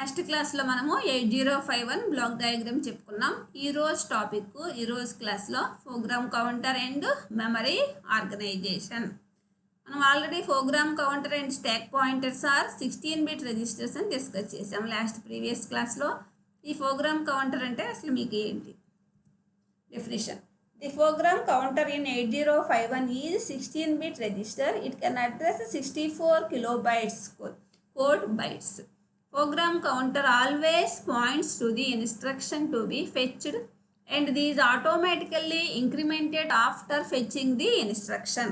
Last క్లాస్లో మనము 8051 block diagram చెప్పుకున్నాం. ఈరోజు క్లాస్లో program counter and memory organization. మనం already program counter and stack pointers are 16-bit registers అని డిస్కస్ చేసాం ప్రీవియస్ క్లాస్లో. ఈ ప్రోగ్రామ్ కౌంటర్ అంటే అసలు మీకు ఏంటి definition. The program counter in 8051 is 16-bit register. It can address 64 kilobytes code bytes. Program counter always points to the instruction to be fetched and these automatically incremented after fetching the instruction.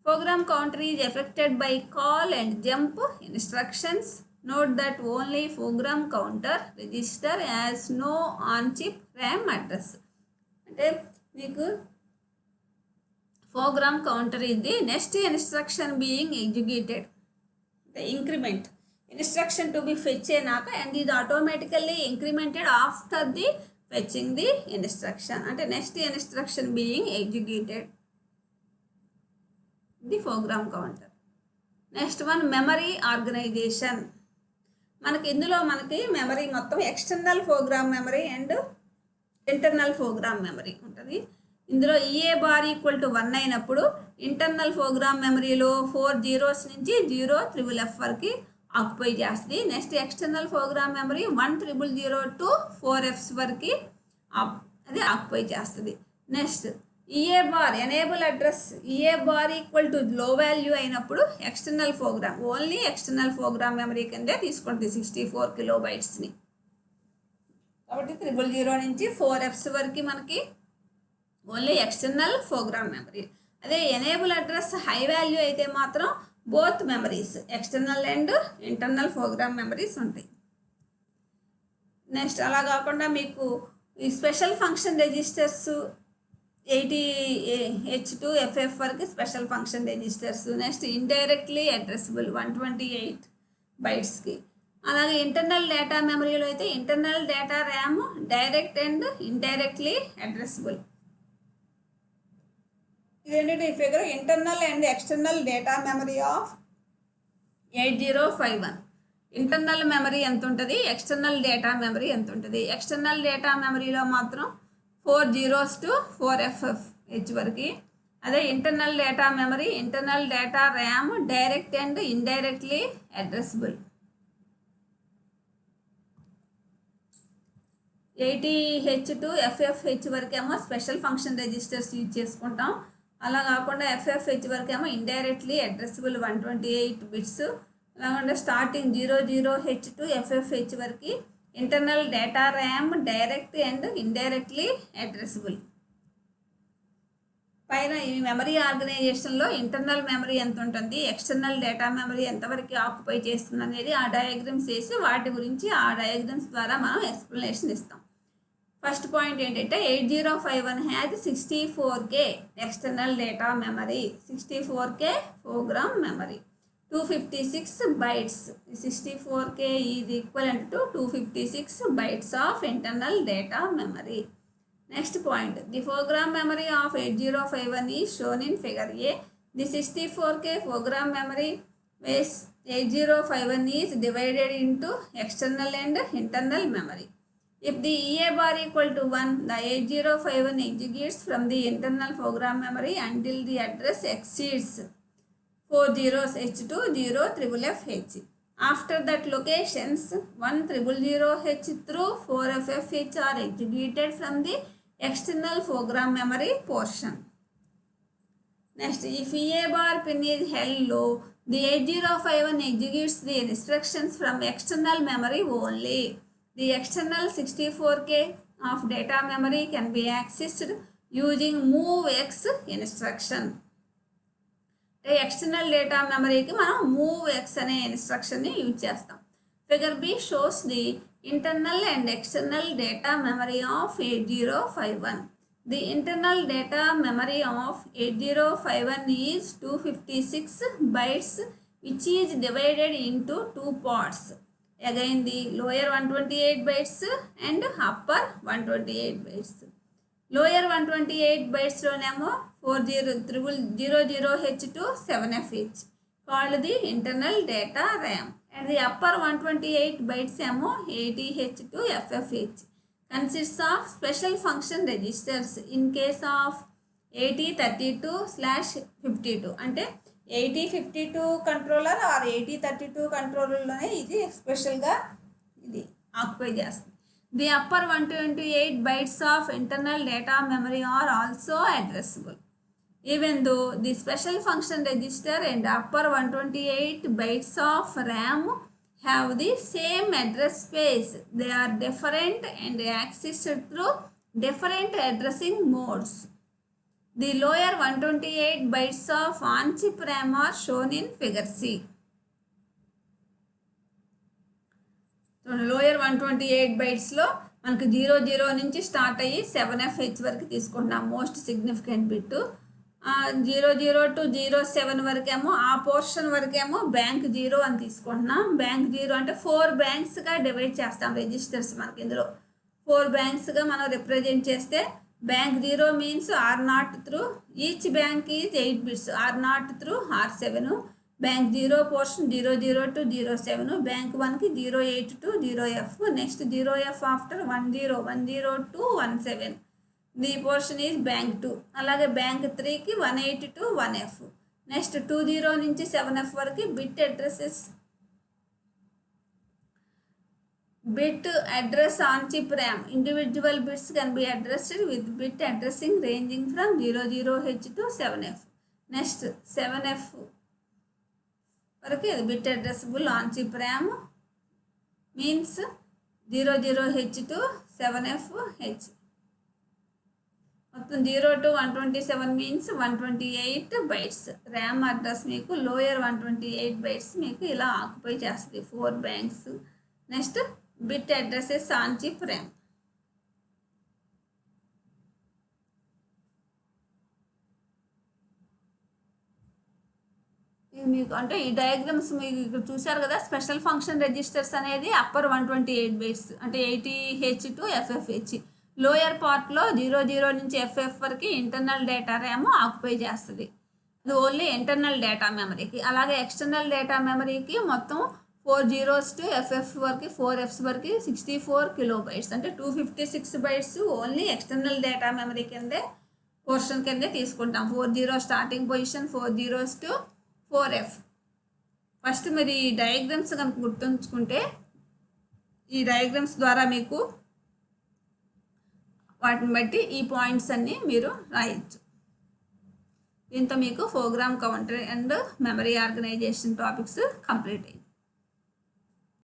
Program counter is affected by call and jump instructions. Note that only program counter register has no on-chip RAM address. అంటే మీకు program counter ఇది next instruction being executed the increment instruction to be fetch అయినాక and ఇది automatically incremented after the fetching the instruction. అంటే next instruction being executed the program counter. Next one memory organization. ఇందులో memory మొత్తం external program memory and internal program memory ఉంటుంది. ఇందులో EA bar equal to 1 అయినప్పుడు internal programme మెమరీలో 4 zeros నుంచి 0FFF వరకు occupy చేస్తుంది. Next external program memory 10000 to 4Fs వరకు అది ఆక్యుపై చేస్తుంది. Next EA bar enable address EA bar equal to low value అయినప్పుడు external program only external program memory కిందే తీసుకుంటుంది 64 kilobytesని. కాబట్టి 000 నుంచి 4Fs వరకు మనకి ఓన్లీ ఎక్స్టర్నల్ ప్రోగ్రామ్ మెమరీ. అదే ఎనేబుల్ అడ్రస్ హై వాల్యూ అయితే మాత్రం both memories external and internal program memories ఉంటాయి. నెక్స్ట్ అలా కాకుండా మీకు ఈ స్పెషల్ ఫంక్షన్ రిజిస్టర్స్ 80H2FF వరకు special function registers. Next indirectly addressable 128 bytesకి. అలాగే ఇంటర్నల్ డేటా మెమరీలో అయితే internal data RAM direct and indirectly addressable. ఇదేంటంటే ఈ figure internal and external data memory of 8051. Internal memory ఎంత ఉంటుంది, ఎక్స్టర్నల్ డేటా మెమరీ ఎంత ఉంటుంది. ఎక్స్టర్నల్ డేటా మెమరీలో మాత్రం 4 zeros టు 4FFH వరకు. అదే internal data memory internal data RAM direct and indirectly addressable. 80H2FFH వరకేమో స్పెషల్ ఫంక్షన్ రిజిస్టర్స్ యూజ్ చేసుకుంటాం. అలా కాకుండా FFH వరకేమో ఇండైరెక్ట్లీ అడ్రసబుల్ 128 bits. అలాగే స్టార్టింగ్ 00H2FFH వరకు internal data RAM direct and indirectly addressable. పైన ఈ మెమరీ ఆర్గనైజేషన్లో ఇంటర్నల్ మెమరీ ఎంత ఉంటుంది, ఎక్స్టర్నల్ డేటా మెమరీ ఎంతవరకు ఆక్యుపై చేస్తుంది అనేది ఆ డయాగ్రామ్స్ వేసి వాటి గురించి ఆ డయాగ్రామ్స్ ద్వారా మనం ఎక్స్ప్లెనేషన్ ఇస్తాం. ఫస్ట్ పాయింట్ ఏంటంటే 8051 has 64K external data memory, 64K program memory, 256 bytes. 64K is equivalent to 256 bytes of internal data memory. Next point, the program memory of 8051 is shown in figure A. The 64K program memory base 8051 is divided into external and internal memory. If the EA bar equal to 1, the 8051 executes from the internal program memory until the address exceeds 4 zeros H to 0FFH. After that locations 100H through 4FFH are executed from the external program memory portion. Next, if EA bar pin is held low, the 8051 executes the instructions from external memory only. The external 64K of data memory can be accessed using MOVX instruction. External data మెమరీకి మనం MOVX అనే ఇన్స్ట్రక్షన్ని use చేస్తాం. Figure B shows the internal and external data memory of 8051. The internal data memory of 8051 is 256 bytes which is divided into 2 parts. Again the lower 128 bytes and upper 128 bytes. Lower 128 bytes లోనేమో 400H to 7FH. called the internal data RAM. And the upper 128 bytes ఏమో ATH to FFH consists of special function registers in case of 8032/52 అంటే 8052 controller are 8032 కంట్రోలర్లోనే ఇది స్పెషల్గా ఇది occupy చేస్తుంది. The upper 128 bytes of internal data memory are also addressable. Even though the special function register and upper 128 bytes of RAM have the same address space, they are different and accessed through different addressing modes. The lower 128 bytes of on-chip RAM are shown in figure C. So, lower 128 bytesలో మనకు 00 నుంచి start అయ్యి 7FH వరకు తీసుకుంటున్నాం most significant bit. 00 to 07 వరకేమో ఆ portion వరకేమో bank 0 అని తీసుకుంటున్నాం. Bank 0 అంటే 4 బ్యాంక్స్గా divide చేస్తాం రిజిస్టర్స్. మనకి ఇందులో 4 బ్యాంక్స్గా మనం రిప్రజెంట్ చేస్తే bank 0 means R0 through each bank is 8 bits, R0 through R7. Bank 0 portion 00 to 07, bank 1కి 08 to 0F, next 0F after 10 to 17. The portion is bank 2. అలాగే బ్యాంక్ 3కి 18 to 1F. నెక్స్ట్ 20 నుంచి 7F వరకు bit addresses bit address on chip RAM. Individual bits can be addressed with bit addressing ranging from 00H to 7F. Next 7F వరకు ఇది bit అడ్రస్బుల్ on chip RAM means 00H to 7FH. మొత్తం 0 to 127 means 128 bytes RAM address మీకు lower 128 bytes మీకు ఇలా occupy చేస్తుంది 4 banks. Next bit addresses on chip RAM. మీకు అంటే ఈ డయాగ్రామ్స్ మీకు ఇక్కడ చూసారు కదా. స్పెషల్ ఫంక్షన్ రిజిస్టర్స్ అనేది అప్పర్ 128 bytes అంటే 80H to FFH. లోయర్ పార్ట్లో 00 నుంచి FF వరకు ఇంటర్నల్ డేటా ర్యామ్ ఆక్యుపై చేస్తుంది. అది ఓన్లీ ఇంటర్నల్ డేటా మెమరీకి. అలాగే ఎక్స్టర్నల్ డేటా మెమరీకి మొత్తం 4 zeros to FF వరకు 4 Fs వరకు 64 kilobytes అంటే 256 bytes only external data memory కిందే పోర్షన్ కిందే తీసుకుంటాం. 40 starting position, 4 zeros to 4F. First మీరు ఈ డయాగ్రామ్స్ కనుక గుర్తుంచుకుంటే ఈ డయాగ్రామ్స్ ద్వారా మీకు వాటిని బట్టి ఈ పాయింట్స్ అన్నీ మీరు రాయొచ్చు. దీంతో మీకు program counter and memory organisation topics complete అయ్యాయి.